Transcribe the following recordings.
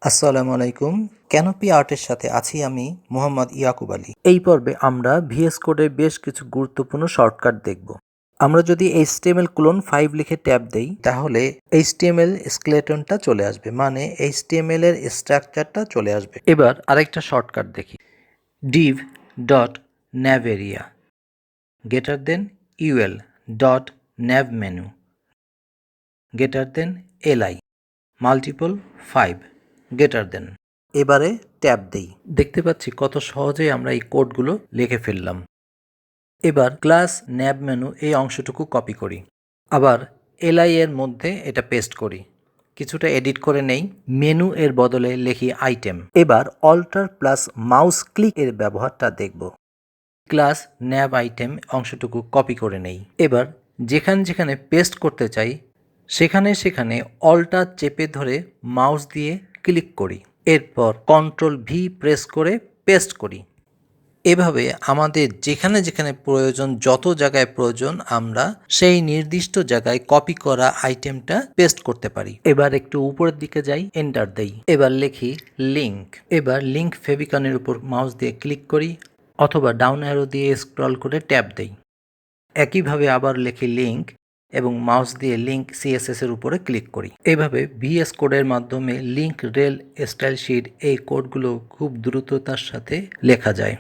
আসসালামু আলাইকুম। ক্যানোপি আর্টের সাথে আছি আমি মোহাম্মদ ইয়াকুব আলী। এই পর্বে আমরা ভিএস কোডের বেশ কিছু গুরুত্বপূর্ণ শর্টকাট দেখব। আমরা যদি HTML ক্লোন 5 লিখে ট্যাব দেই তাহলে HTML স্কেলেটনটা চলে আসবে, মানে HTML এর স্ট্রাকচারটা চলে আসবে। এবার আরেকটা শর্টকাট দেখি। div dot nav area greater than ul dot nav menu greater than li multiple 5 greater than. এবারে ট্যাব দেই। দেখতে পাচ্ছি কত সহজেই আমরা এই কোডগুলো লিখে ফেললাম। এবার ক্লাস ন্যাব মেনু এই অংশটুকু কপি করি, আবার এলআই এর মধ্যে এটা পেস্ট করি, কিছুটা এডিট করে নেই, মেনু এর বদলে লিখি আইটেম। এবার অল্টার প্লাস মাউস ক্লিক এর ব্যবহারটা দেখব। ক্লাস ন্যাব আইটেম অংশটুকু কপি করে নেই। এবার যেখানে যেখানে পেস্ট করতে চাই সেখানে সেখানে অল্টার চেপে ধরে মাউস দিয়ে ক্লিক করি, এরপর কন্ট্রোল ভি প্রেস করে পেস্ট করি। এভাবে আমাদের যেখানে যেখানে প্রয়োজন, যত জায়গায় প্রয়োজন আমরা সেই নির্দিষ্ট জায়গায় কপি করা আইটেমটা পেস্ট করতে পারি। এবার একটু উপরের দিকে যাই, এন্টার দেই। এবার লিখি লিংক। এবার লিংক ফেভিকনের উপর মাউস দিয়ে ক্লিক করি অথবা ডাউন অ্যারো দিয়ে স্ক্রল করে ট্যাব দেই। একইভাবে আবার লিখি লিংক এবং মাউস দিয়ে লিংক সিএসএস এর উপরে ক্লিক করি। এইভাবে ভিএস কোডের মাধ্যমে লিংক, রেল, স্টাইল শিট এই কোডগুলো খুব দ্রুততার সাথে লেখা যায়।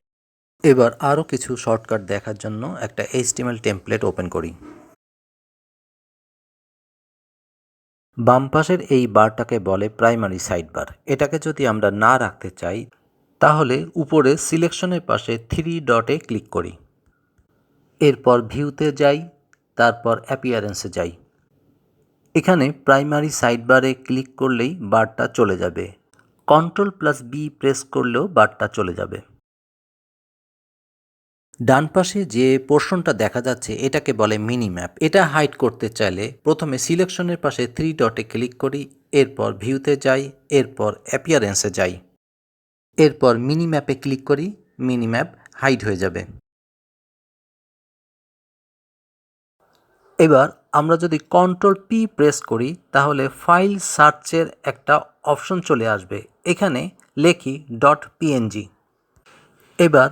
এবার আরও কিছু শর্টকাট দেখার জন্য একটা HTML টেমপ্লেট ওপেন করি। বাম পাশের এই বারটাকে বলে প্রাইমারি সাইড বার। এটাকে যদি আমরা না রাখতে চাই তাহলে উপরে সিলেকশনের পাশে 3 ডটে ক্লিক করি, এরপর ভিউতে যাই, তারপর অ্যাপিয়ারেন্সে যাই। এখানে প্রাইমারি সাইড বারে ক্লিক করলেই বারটা চলে যাবে, কন্ট্রোল প্লাস বি প্রেস করলেও বারটা চলে যাবে। ডান পাশে যে পোর্শনটা দেখা যাচ্ছে এটাকে বলে মিনি ম্যাপ। এটা হাইড করতে চাইলে প্রথমে সিলেকশনের পাশে 3 ডটে ক্লিক করি, এরপর ভিউতে যাই, এরপর অ্যাপিয়ারেন্সে যাই, এরপর মিনি ম্যাপে ক্লিক করি, মিনি ম্যাপ হাইড হয়ে যাবে। এবার আমরা যদি কন্ট্রোল পি প্রেস করি তাহলে ফাইল সার্চের একটা অপশন চলে আসবে। এখানে লেখি .png। এবার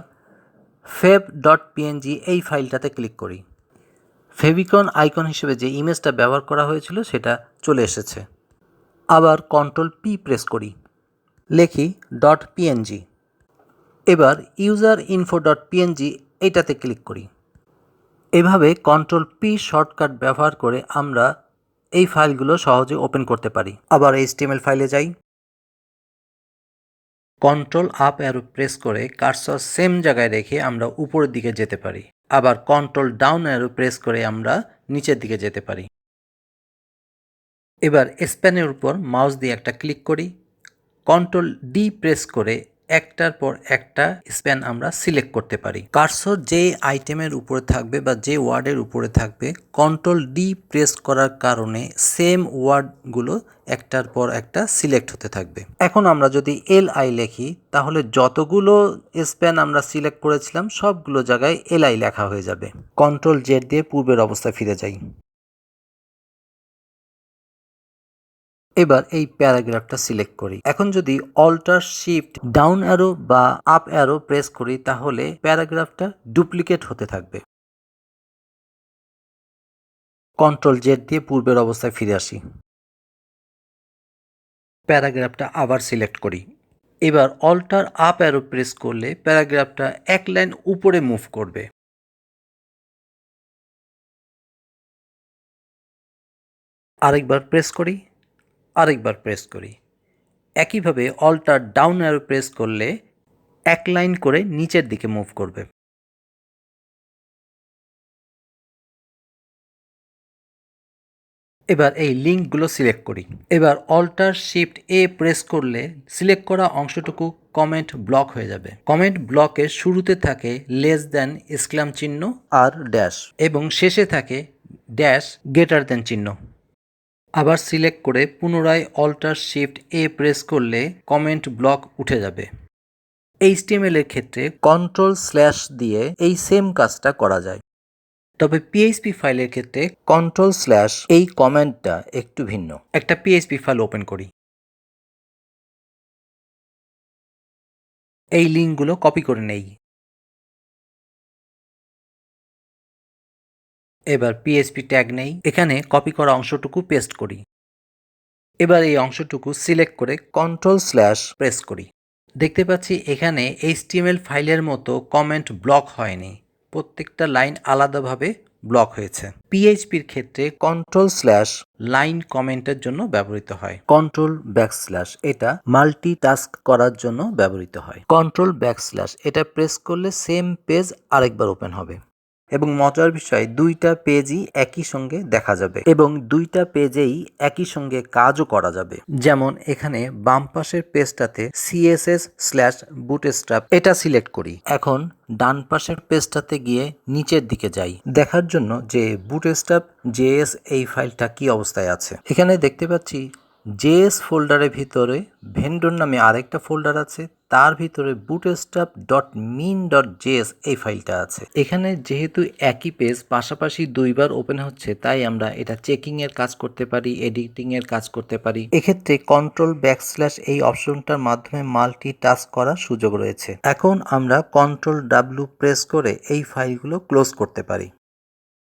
feb.png এই ফাইলটাতে ক্লিক করি। ফেভিকন আইকন হিসেবে যে ইমেজটা ব্যবহার করা হয়েছিল সেটা চলে এসেছে। আবার কন্ট্রোল পি প্রেস করি, লেখি .png। এবার ইউজার ইনফো .png এইটাতে ক্লিক করি। এভাবে কন্ট্রোল পি শর্টকাট ব্যবহার করে আমরা এই ফাইলগুলো সহজে ওপেন করতে পারি। আবার HTML ফাইলে যাই, কন্ট্রোল আপ অ্যারো প্রেস করে কার্সর সেম জায়গায় রেখে আমরা উপরের দিকে যেতে পারি, আবার কন্ট্রোল ডাউন অ্যারো প্রেস করে আমরা নিচের দিকে যেতে পারি। এবার স্প্যানের উপর মাউস দিয়ে একটা ক্লিক করি, কন্ট্রোল ডি প্রেস করে একটার পর একটা স্প্যান আমরা সিলেক্ট করতে পারি। কার্সর যে আইটেমের উপরে থাকবে বা যে ওয়ার্ডের উপরে থাকবে কন্ট্রোল ডি প্রেস করার কারণে সেম ওয়ার্ডগুলো একটার পর একটা সিলেক্ট হতে থাকবে। এখন আমরা যদি LI লিখি তাহলে যতগুলো স্প্যান আমরা সিলেক্ট করেছিলাম সবগুলো জায়গায় LI লেখা হয়ে যাবে। কন্ট্রোল জেড দিয়ে পূর্বের অবস্থায় ফিরে যাই। এবার এই প্যারাগ্রাফটা সিলেক্ট করি। এখন যদি অল্টার শিফট ডাউন অ্যারো বা আপ অ্যারো প্রেস করি তাহলে প্যারাগ্রাফটা ডুপ্লিকেট হতে থাকবে। কন্ট্রোল জেড দিয়ে পূর্বের অবস্থায় ফিরে আসি। প্যারাগ্রাফটা আবার সিলেক্ট করি। এবার অল্টার আপ অ্যারো প্রেস করলে প্যারাগ্রাফটা এক লাইন উপরে মুভ করবে। আরেকবার প্রেস করি, আরেকবার প্রেস করি। একইভাবে অল্টার ডাউন অ্যারো প্রেস করলে এক লাইন করে নিচের দিকে মুভ করবে। এবার এই লিঙ্কগুলো সিলেক্ট করি। এবার অল্টার শিফট এ প্রেস করলে সিলেক্ট করা অংশটুকু কমেন্ট ব্লক হয়ে যাবে। কমেন্ট ব্লকের শুরুতে থাকে লেস দ্যান এক্সক্লাম চিহ্ন আর ড্যাশ এবং শেষে থাকে ড্যাশ গ্রেটার দ্যান চিহ্ন। আবার সিলেক্ট করে পুনরায় অল্টার শিফট এ প্রেস করলে কমেন্ট ব্লক উঠে যাবে। HTML এর ক্ষেত্রে কন্ট্রোল স্ল্যাশ দিয়ে এই সেম কাজটা করা যায়, তবে PHP ফাইলের ক্ষেত্রে কন্ট্রোল স্ল্যাশ এই কমেন্টটা একটু ভিন্ন। একটা PHP ফাইল ওপেন করি। এই লিঙ্কগুলো কপি করে নেই। এবার পিএইচপি ট্যাগ নেই, এখানে কপি করা অংশটুকু পেস্ট করি। এবার এই অংশটুকু সিলেক্ট করে কন্ট্রোল/ প্রেস করি। দেখতে পাচ্ছি এখানে HTML ফাইলের মতো কমেন্ট ব্লক হয়নি, প্রত্যেকটা লাইন আলাদাভাবে ব্লক হয়েছে। পিএইচপির ক্ষেত্রে কন্ট্রোল/লাইন কমেন্টের জন্য ব্যবহৃত হয়। কন্ট্রোল/, এটা মাল্টিটাস্ক করার জন্য ব্যবহৃত হয়। কন্ট্রোল/, এটা প্রেস করলে সেম পেজ আরেকবার ওপেন হবে এবং মজার বিষয় দুইটা পেজই একই সঙ্গে দেখা যাবে এবং দুইটা পেজেই একই সঙ্গে কাজও করা যাবে। যেমন এখানে বাম পাশের পেজটাতে CSS/bootstrap এটা সিলেক্ট করি। এখন ডান পাশের পেজটাতে গিয়ে নিচের দিকে যাই দেখার জন্য যে bootstrap.js এই ফাইলটা কি অবস্থায় আছে। এখানে দেখতে পাচ্ছি জেএস ফোল্ডারের ভিতরে ভেন্ডর নামে আরেকটা ফোল্ডার আছে, তার ভিতরে bootstrap.min.js এই ফাইলটা আছে। এখানে যেহেতু একই পেজ পাশাপাশি দুইবার ওপেন হচ্ছে, তাই আমরা এটা চেকিং এর কাজ করতে পারি, এডিটিং এর কাজ করতে পারি। এক্ষেত্রে কন্ট্রোল/ এই অপশনটার মাধ্যমে মাল্টিটাস্ক করার সুযোগ রয়েছে। এখন আমরা কন্ট্রোল/W প্রেস করে এই ফাইলগুলো ক্লোজ করতে পারি।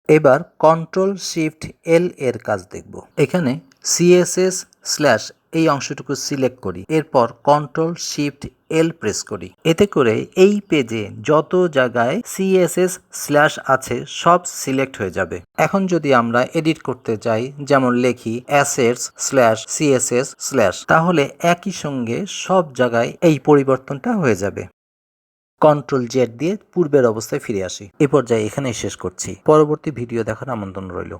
এবার কন্ট্রোল/Shift/L এর কাজ দেখব। এখানে CSS/ এই অংশটুকু সিলেক্ট করি, এরপর কন্ট্রোল/Shift/L প্রেস করি। এতে করে এই পেজে যত জায়গায় CSS/ আছে সব সিলেক্ট হয়ে যাবে। এখন যদি আমরা এডিট করতে চাই, যেমন লিখি assets/css/, তাহলে একই সঙ্গে সব জায়গায় এই পরিবর্তনটা হয়ে যাবে। কন্ট্রোল/Z দিয়ে পূর্বের অবস্থায় ফিরে আসি। এ পর্যায়ে এখানেই শেষ করছি। পরবর্তী ভিডিও দেখার আমন্ত্রণ রইল।